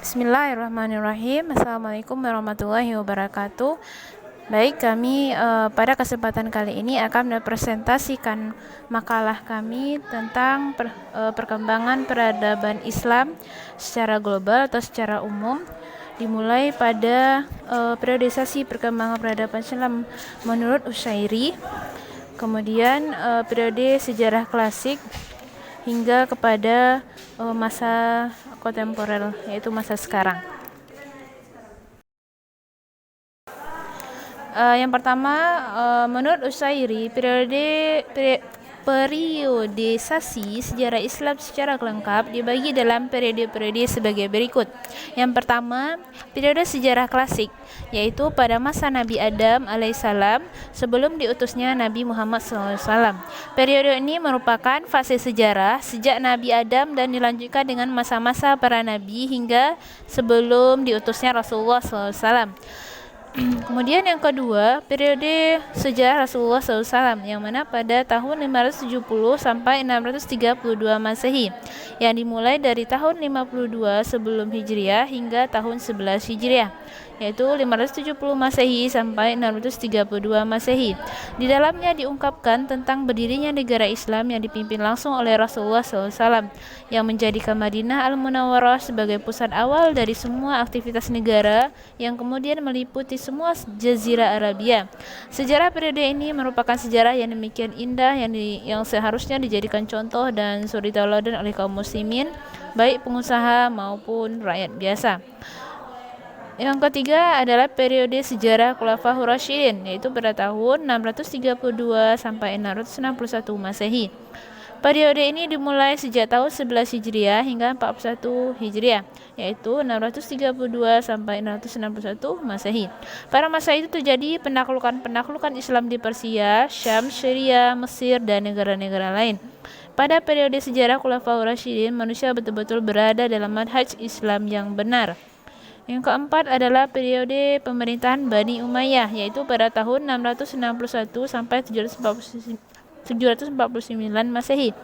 Bismillahirrahmanirrahim. Assalamualaikum warahmatullahi wabarakatuh. Baik, kami pada kesempatan kali ini akan mempresentasikan makalah kami tentang perkembangan peradaban Islam secara global atau secara umum, dimulai pada periodisasi perkembangan peradaban Islam menurut Usyairi, kemudian periode sejarah klasik hingga kepada masa kontemporer, yaitu masa sekarang. Yang pertama, menurut Usyairi, periodisasi sejarah Islam secara lengkap dibagi dalam periode-periode sebagai berikut. Yang pertama, periode sejarah klasik, yaitu pada masa Nabi Adam alaihissalam sebelum diutusnya Nabi Muhammad SAW. Periode ini merupakan fase sejarah sejak Nabi Adam dan dilanjutkan dengan masa-masa para nabi hingga sebelum diutusnya Rasulullah SAW. Kemudian yang kedua, periode sejarah Rasulullah SAW, yang mana pada tahun 570 sampai 632 Masehi, yang dimulai dari tahun 52 sebelum Hijriah hingga tahun 11 Hijriah, yaitu 570 Masehi sampai 632 Masehi. Di dalamnya diungkapkan tentang berdirinya negara Islam yang dipimpin langsung oleh Rasulullah SAW, yang menjadikan Madinah Al-Munawwarah sebagai pusat awal dari semua aktivitas negara yang kemudian meliputi semua Jazirah Arabia. Sejarah periode ini merupakan sejarah yang demikian indah yang seharusnya dijadikan contoh dan suri tauladan oleh kaum muslimin, baik pengusaha maupun rakyat biasa. Yang ketiga adalah periode sejarah Khulafaur Rasyidin, yaitu pada tahun 632 sampai 661 Masehi. Periode ini dimulai sejak tahun 11 Hijriah hingga 41 Hijriah, yaitu 632 sampai 661 Masehi. Pada masa itu terjadi penaklukan Islam di Persia, Syam, Syria, Mesir, dan negara-negara lain. Pada periode sejarah Khulafaur Rasyidin, manusia betul-betul berada dalam manhaj Islam yang benar. Yang keempat adalah periode pemerintahan Bani Umayyah, yaitu pada tahun 661 sampai 749 Masehi.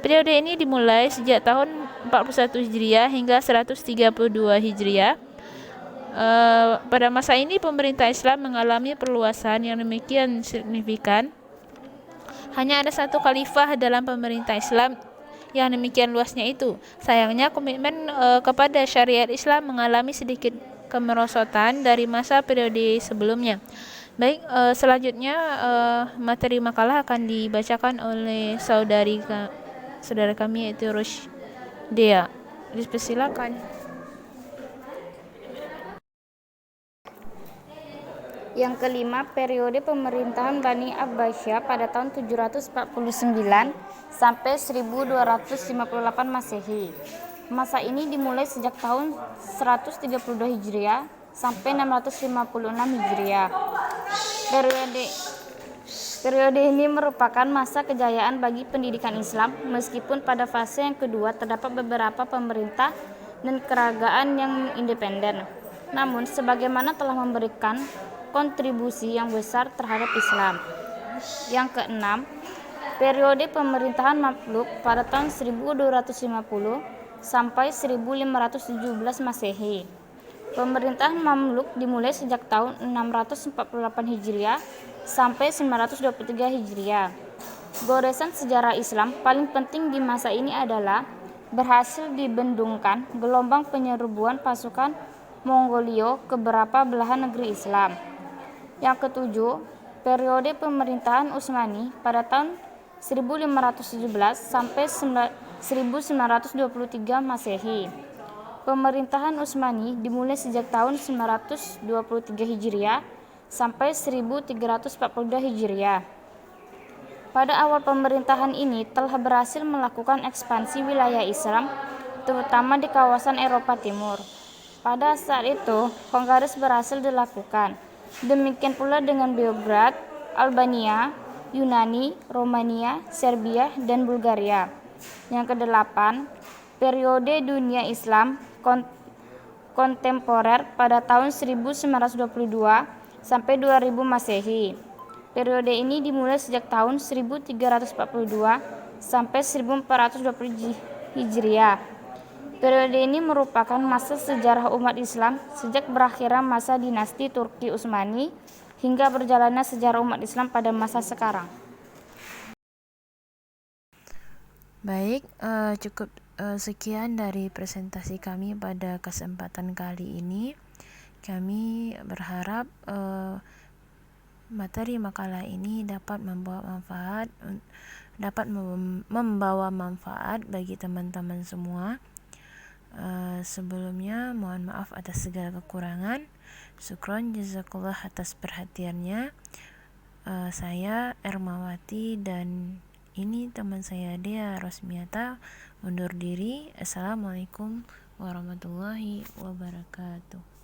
Periode ini dimulai sejak tahun 41 Hijriah hingga 132 Hijriah. Pada masa ini pemerintah Islam mengalami perluasan yang demikian signifikan. Hanya ada satu khalifah dalam pemerintah Islam yang demikian luasnya itu. Sayangnya komitmen kepada syariat Islam mengalami sedikit kemerosotan dari masa periode sebelumnya. Baik, selanjutnya materi makalah akan dibacakan oleh saudara kami, yaitu Rushdea. Silakan. Yang kelima, periode pemerintahan Bani Abbasiyah pada tahun 749 sampai 1258 Masehi. Masa ini dimulai sejak tahun 132 Hijriah sampai 656 Hijriah. Periode ini merupakan masa kejayaan bagi pendidikan Islam, meskipun pada fase yang kedua terdapat beberapa pemerintah dan kerajaan yang independen. Namun, sebagaimana telah memberikan kontribusi yang besar terhadap Islam. Yang keenam, periode pemerintahan Mamluk pada tahun 1250 sampai 1517 Masehi. Pemerintahan Mamluk dimulai sejak tahun 648 Hijriah sampai 923 Hijriah. Goresan sejarah Islam paling penting di masa ini adalah berhasil dibendungkan gelombang penyerbuan pasukan Mongolia ke beberapa belahan negeri Islam. Yang ketujuh, periode pemerintahan Utsmani pada tahun 1517 sampai 1923 Masehi. Pemerintahan Utsmani dimulai sejak tahun 923 Hijriah sampai 1342 Hijriah. Pada awal pemerintahan ini telah berhasil melakukan ekspansi wilayah Islam, terutama di kawasan Eropa Timur. Pada saat itu, kongres berhasil dilakukan. Demikian pula dengan Beograd, Albania, Yunani, Romania, Serbia, dan Bulgaria. Yang kedelapan, periode dunia Islam kontemporer pada tahun 1922 sampai 2000 Masehi. Periode ini dimulai sejak tahun 1342 sampai 1420 Hijriah. Periode ini merupakan masa sejarah umat Islam sejak berakhirnya masa dinasti Turki Utsmani hingga berjalannya sejarah umat Islam pada masa sekarang. Baik, cukup sekian dari presentasi kami pada kesempatan kali ini. Kami berharap materi makalah ini dapat membawa manfaat bagi teman-teman semua. Sebelumnya mohon maaf atas segala kekurangan. Syukron jazakallah atas perhatiannya. Saya Ermawati dan ini teman saya Dea Rosmiata undur diri. Assalamualaikum warahmatullahi wabarakatuh.